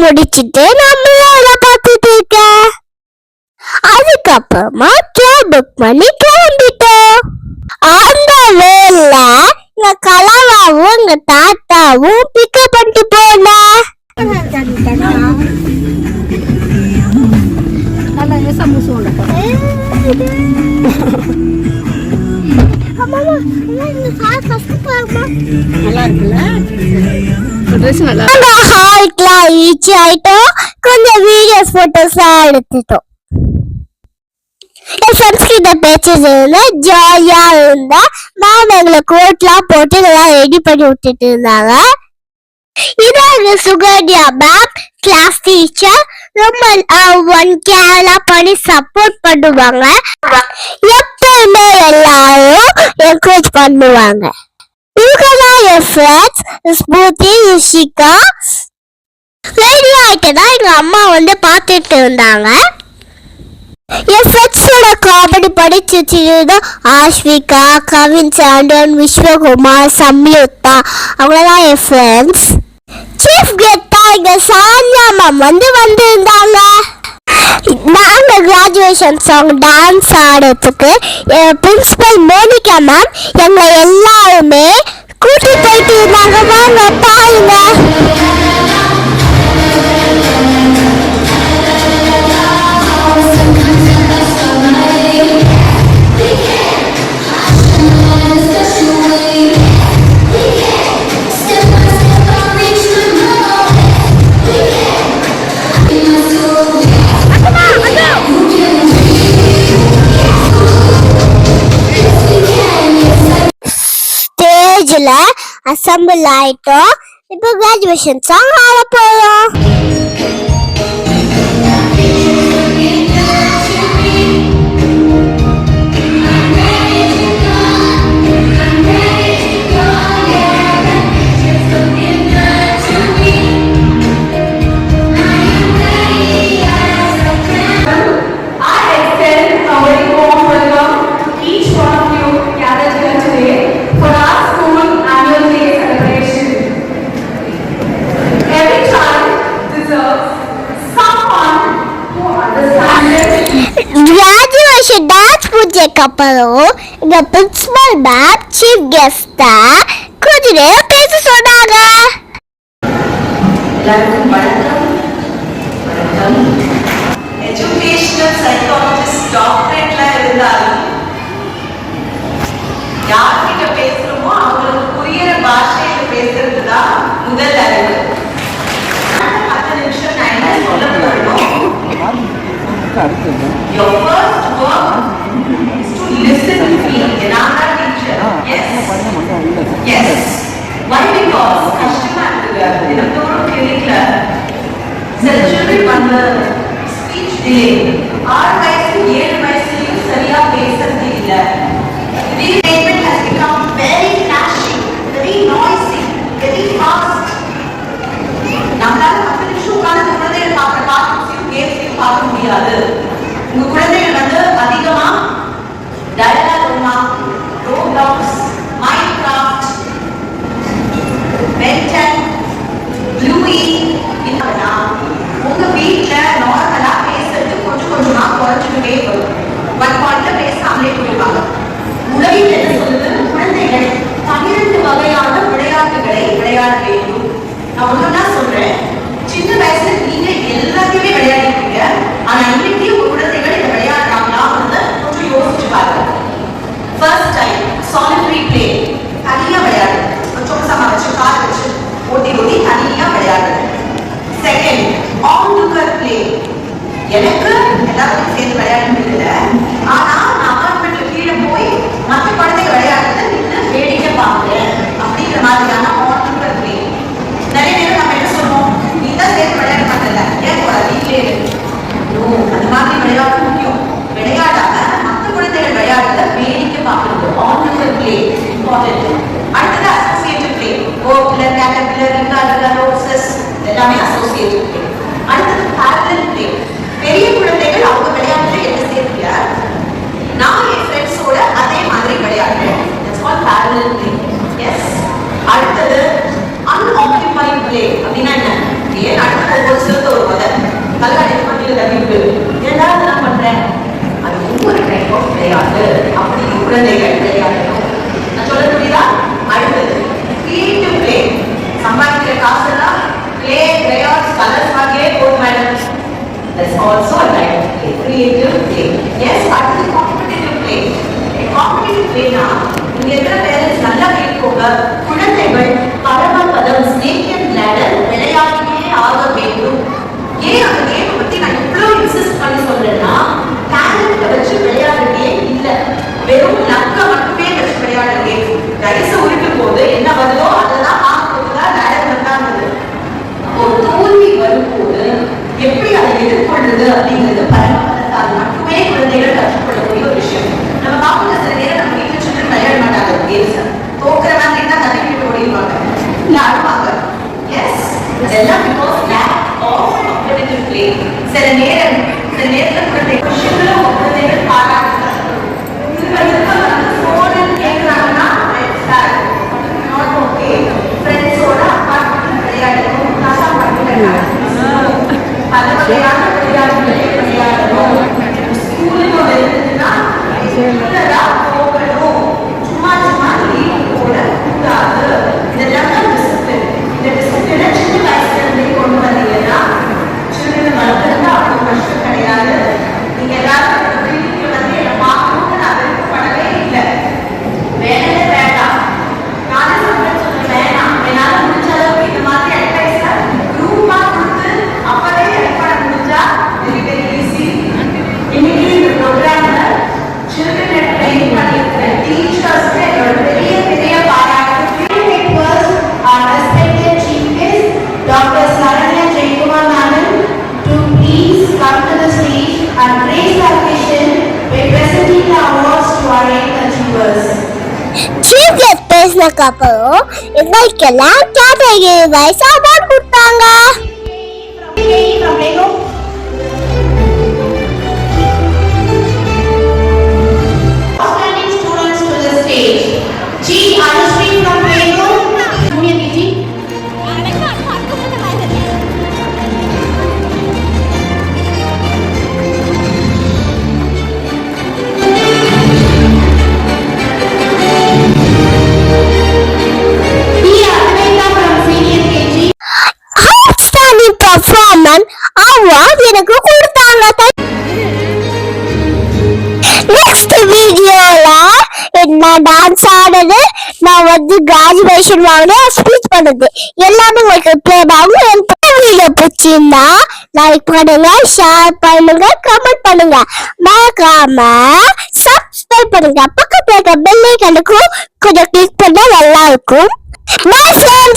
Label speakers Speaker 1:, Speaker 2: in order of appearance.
Speaker 1: முடிச்சிட்டு நம்மள பார்த்துட்டு இருக்க. அதுக்கப்புறமா கேப் புக் பண்ணி கிளம்பிட்டோம். அந்த வேலை எங்க கலவாவும் எங்க தாத்தாவும் பிக்கப் பண்ணிட்டு போன. கொஞ்சம் வீடியோஸ் போட்டோஸ் எடுத்துட்டோம். என் ஃப்ரெண்ட்ஸ் கிட்ட பேசிட்டு இருந்தேன், ஜாலியா இருந்தேன். மேம் எங்களை கோட்லாம் போட்டு எல்லாம் ரெடி பண்ணி விட்டுட்டு இருந்தாங்க. இதான் சுகன்யா மேம், கிளாஸ் டீச்சர். ரொம்ப கேரளா பண்ணி சப்போர்ட் பண்ணுவாங்க. எப்பவுமே எல்லாரும் என்கரேஜ் பண்ணுவாங்க. இவங்கதான் என் ஃப்ரெண்ட்ஸ் ஸ்மூதி, ரிஷிகா. ரெடி ஆயிட்டேன்னா எங்க அம்மா வந்து பார்த்துட்டு இருந்தாங்க. என் ஃப்ரெண்ட்ஸோட காமெடி படிச்சுதான் ஆஷ்விகா, கவின் சாண்டன், விஸ்வகுமார், சம்யுக்தா, அவங்களதான் என் ஃப்ரெண்ட்ஸ். சீஃப் கெஸ்டா எங்க சான்யா மேம் வந்திருந்தாங்க. நாங்க கிராஜுவேஷன் சாங் டான்ஸ் ஆடுறதுக்கு பிரின்சிபல் மோனிகா மேம் எங்களை எல்லாருமே கூட்டி போயிட்டு இருந்தாங்க. வாங்க பாருங்க. அசம்பிள் ஆயிட்டோம். இப்போ கிராஜுவேஷன் சாங் ஆட போறோம். கிராஜுவேஷன் டான்ஸ் பூஜைக்கு அப்புறம் எங்க பிரின்சிபல் மேம் சீஃப் கெஸ்டா கொஞ்ச நேரம் பேச சொன்னாங்க.
Speaker 2: எஜுகேஷனல் சைக்காலஜிஸ்ட் டாக்டரேட்ல இருந்தாலும் யார்கிட்ட பேசுறோமோ அவங்களுக்கு புரியுற பாஷையில பேசுறது தான் முதல் அறிவு. 10 நிமிஷம் நான் என்ன சொல்ல போறோம். Your first work is to listen to me. Another teacher. Yes. Yes. Why? Because கஷ்டமா இருக்குங்க. தினத்தோட கிளிக்ல சில children வந்து speech delay. 6 வயசு 7 வயசுலயும் சரியா பேசுறது இல்ல. This statement has become very flashy, very noisy, very fast. நம்மளால 10 நிமிஷம் உட்கார்ந்து குழந்தைகளை பார்க்கணும், கேம்ஸையும் பார்க்க முடியாது. உங்க குழந்தைகள் வந்து அதிகமா dialogue, Roblox, Minecraft, Ben Ten, Bluey இதனா உங்க வீட்ல நார்மலா பேசுறது கொஞ்சம் கொஞ்சமா குறைஞ்சிட்டே வரும். ஒன் பாயிண்ட்ல பேசாமலே போயிடுவாங்க. உலகில் என்ன சொல்லுது, குழந்தைகள் 12 வகையான விளையாட்டுகளை விளையாட வேண்டும். நான் ஒண்ணுன்னா சொல்றேன், சின்ன வயசுல நீங்க எல்லாத்தையுமே விளையாடிருக்கீங்க. ஆனா இன்னைக்கு உங்க குழந்தைகள் இதை விளையாடுறாங்களான்னு கொஞ்சம் யோசிச்சு பாருங்க. ஃபர்ஸ்ட் டைம் சாலிட்டரி பிளே, தனியா விளையாடு, கொஞ்சம் சமாளிச்சு கால் வச்சு ஓட்டி ஓட்டி தனியா விளையாடு. செகண்ட் ஆன் லுக்கர் பிளே, எனக்கு எல்லாரும் சேர்ந்து விளையாட முடியல, ஆனா நான் அப்பார்ட்மெண்ட்ல கீழே போய் மற்ற குழந்தைங்க விளையாடுறத நின்று வேடிக்கை பார்க்கிறேன் அப்படிங்கிற மாதிரியான ஆன் லுக்கர் பிளே. நிறைய நேரம் நம்ம என்ன சொல்லுவோம், நீ தான் சேர்த்து விளையாட மாட்டல, ஏன் போற வீட்டிலே அந்த மாதிரி விளையாட முக்கியம். விளையாடாம மற்ற குழந்தைகள் விளையாடுறத வேடிக்கை பார்க்கறது ஆன் லுக்கர் பிளே இம்பார்ட்டன்ட். அடுத்தது அசோசியேட்டிவ் பிளே, ஓக்லர், கேட்டர்பில்லர், ரோசஸ் எல்லாமே அசோசியேட்டிவ் பிளே. அடுத்தது பேரலல் பிளே, பெரிய ஒரு சிறந்த ஒரு மதம் கல்லாடி பண்ணிட்டு தட்டிட்டு ஏன்னா நான் பண்றேன் அது ஒவ்வொரு டைப் ஆஃப் விளையாட்டு அப்படின்னு குழந்தைகள் விளையாடணும். நான் சொல்ல முடியுதா? அடுத்தது கிரியேட்டிவ் பிளே. சம்பாதிக்கிற காசெல்லாம் பிளே கிரேயான்ஸ் கலர்ஸ் வாங்கியே gold medal. That's also a type of play. Creative play. Yes, அடுத்து competitive play. Competitive play na இங்க இருக்கிற பேரண்ட்ஸ் நல்லா கேட்கோங்க. குழந்தைகள் பரமபதம் ஸ்னேக் அண்ட் லேடர் விளையாடியே ஆக வேண்டும். ஏன் அந்த கேம் பத்தி நான் இவ்வளவு இன்சிஸ்ட் பண்ணி சொல்றேன்னா டேலண்ட்டை வச்சு விளையாடுறதே இல்லை, வெறும் லக்கை மட்டுமே வச்சு விளையாடுற கேம். ரைஸை உருட்டும் போது என்ன வருதோ அதெல்லாம் பார்க்கும்போதுதான் லேடர் நட்டானது. ஒரு தோல்வி வரும்போது எப்படி அதை எதிர்கொள்றது அப்படிங்கிறது பரமபதத்தால் மட்டுமே குழந்தைகள் கற்றுக்கொள்ளக்கூடிய ஒரு விஷயம். நம்ம பார்க்கணும் சில நேரம் நம்ம வீட்டில் சில்ட்ரன் விளையாட மாட்டாங்க கேம்ஸ். தோக்குற மாதிரி தான் தட்டிக்கிட்டு ஓடிடுவாங்க, இல்லை அழுவாங்க. எஸ், அதெல்லாம் because lack of competitive play. சில நேரத்தில் குழந்தைகள் பாராட்டுறாங்க. ஃபோன் கேட்குறாங்கன்னா நாட் ஓகே. ஃப்ரெண்ட்ஸோட அப்பார்ட்மெண்ட் விளையாடணும், தாத்தா பாட்டு பல வகையான விளையாட்டுகளை விளையாடணும். ஸ்கூலுக்கு வருதுன்னா போகணும், சும்மா சும்மா லீவ் போட கூடாது. இதெல்லாம் தான் டிசிப்ளின். இந்த டிசிப்ளினை சின்ன வயசுல இருந்தே கொண்டு வந்தீங்கன்னா சில்ட்ரன் வளர்த்துறது அவ்வளோ கஷ்டம் கிடையாது. நீங்க எல்லாரும் வீட்டுக்கு வந்து என்னை பார்க்கணும்னு நான் விருப்பப்படவே இல்லை. வேணவே வேண்டாம், நானே சொல்றேன் வேணாம். என்னால முடிஞ்ச அளவுக்கு இந்த மாதிரி அட்வைஸை குரூப்பா கொடுத்து அப்பவே ஹெல்ப் பண்ண முடிஞ்சா வெரி வெரி ஈஸி. இன்னைக்கு இந்த ப்ரோக்ராம்ல சில்ட்ரனை ட்ரெயின் பண்ணியிருக்கிற டீச்சர்ஸ்க்கு என்னோட பெரிய பெரிய பாராட்டு. Our respected chief guest, Dr. Saranya Jayakumar Madam, to please come to the stage and raise the occasion by presenting the awards to our eight achievers.
Speaker 1: Chief guest பேசினதுக்கு அப்புறம் எங்களுக்கெல்லாம் கேட்டகரி வைஸ் அவார்ட் கொடுத்தாங்க.
Speaker 2: Outstanding students to the stage. G. Anushree from Venu, Junior KG. B. Advaita from Senior KG.
Speaker 1: Outstanding performance award எனக்கு கொடுத்தாங்க. Next வீடியோல நான் dance ஆடுறது, நான் வந்து கிராஜுவேஷன் வாங்கினேன், ஸ்பீச் பண்ணது எல்லாமே உங்களுக்கு ப்ளே ஆகும். வீடியோ பிடிச்சிருந்தா லைக் பண்ணுங்க, ஷேர் பண்ணுங்க, கமெண்ட் பண்ணுங்க, மறக்காம சப்ஸ்கிரைப் பண்ணுங்க. பக்கத்துல இருக்க பெல் ஐகானுக்கும் கொஞ்சம் கிளிக் பண்ணா நல்லா இருக்கும். Bye friends.